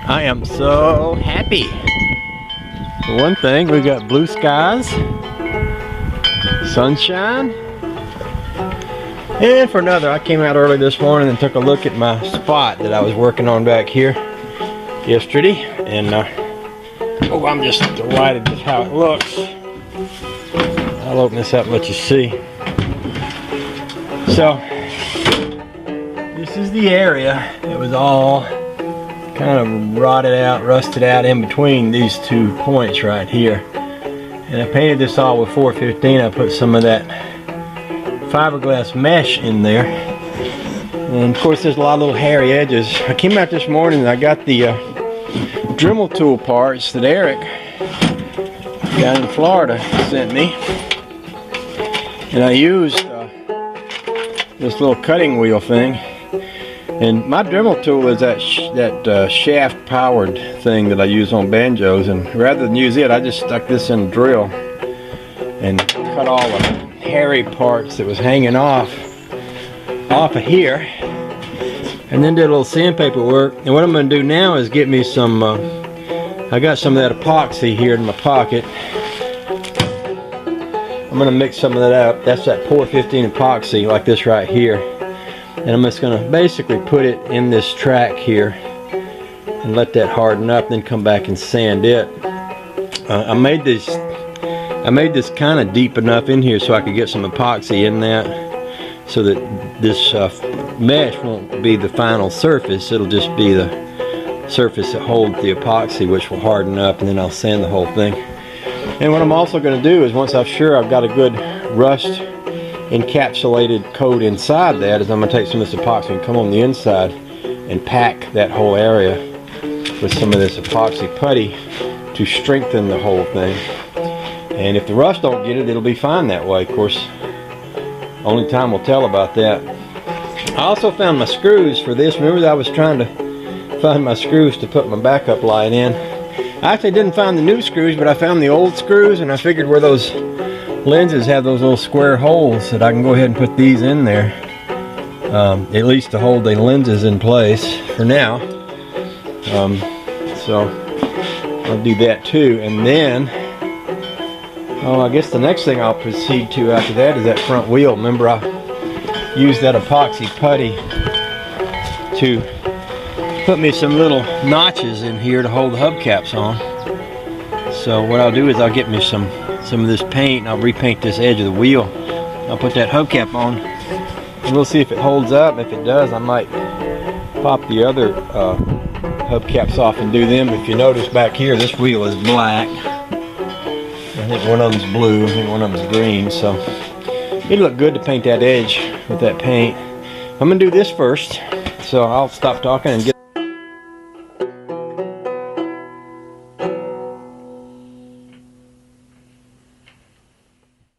I am so happy. For one thing, we got blue skies, sunshine, and for another, I came out early this morning and took a look at my spot that I was working on back here yesterday, and oh, I'm just delighted with how it looks. I'll open this up and let you see. So, this is the area. It was all kind of rotted out, rusted out in between these 2 points right here. And I painted this all with 415. I put some of that fiberglass mesh in there. And of course there's a lot of little hairy edges. I came out this morning and I got the Dremel tool parts that Eric down in Florida sent me. And I used this little cutting wheel thing. And my Dremel tool is that shaft powered thing that I use on banjos, and rather than use it, I just stuck this in a drill and cut all the hairy parts that was hanging off of here, and then did a little sandpaper work. And what I'm going to do now is get me some, I got some of that epoxy here in my pocket. I'm going to mix some of that up. That's that 415 epoxy, like this right here. And I'm just going to basically put it in this track here and let that harden up, then come back and sand it. I made this kind of deep enough in here so I could get some epoxy in that, so that this mesh won't be the final surface. It'll just be the surface that holds the epoxy, which will harden up, and then I'll sand the whole thing. And what I'm also going to do is, once I'm sure I've got a good rust encapsulated coat inside that, is I'm going to take some of this epoxy and come on the inside and pack that whole area with some of this epoxy putty to strengthen the whole thing. And if the rust don't get it, it'll be fine that way. Of course, only time will tell about that. I also found my screws for this. Remember that I was trying to find my screws to put my backup light in. I actually didn't find the new screws, but I found the old screws, and I figured where those lenses have those little square holes, that I can go ahead and put these in there, at least to hold the lenses in place for now. So I'll do that too, and then I guess the next thing I'll proceed to after that is that front wheel. Remember, I used that epoxy putty to put me some little notches in here to hold the hubcaps on. So what I'll do is I'll get me some of this paint, and I'll repaint this edge of the wheel. I'll put that hubcap on, and we'll see if it holds up. If it does, I might pop the other hubcaps off and do them. If you notice back here, this wheel is black. I think one of them's blue, I think one of them's green, so it'd look good to paint that edge with that paint. I'm gonna do this first, so I'll stop talking and get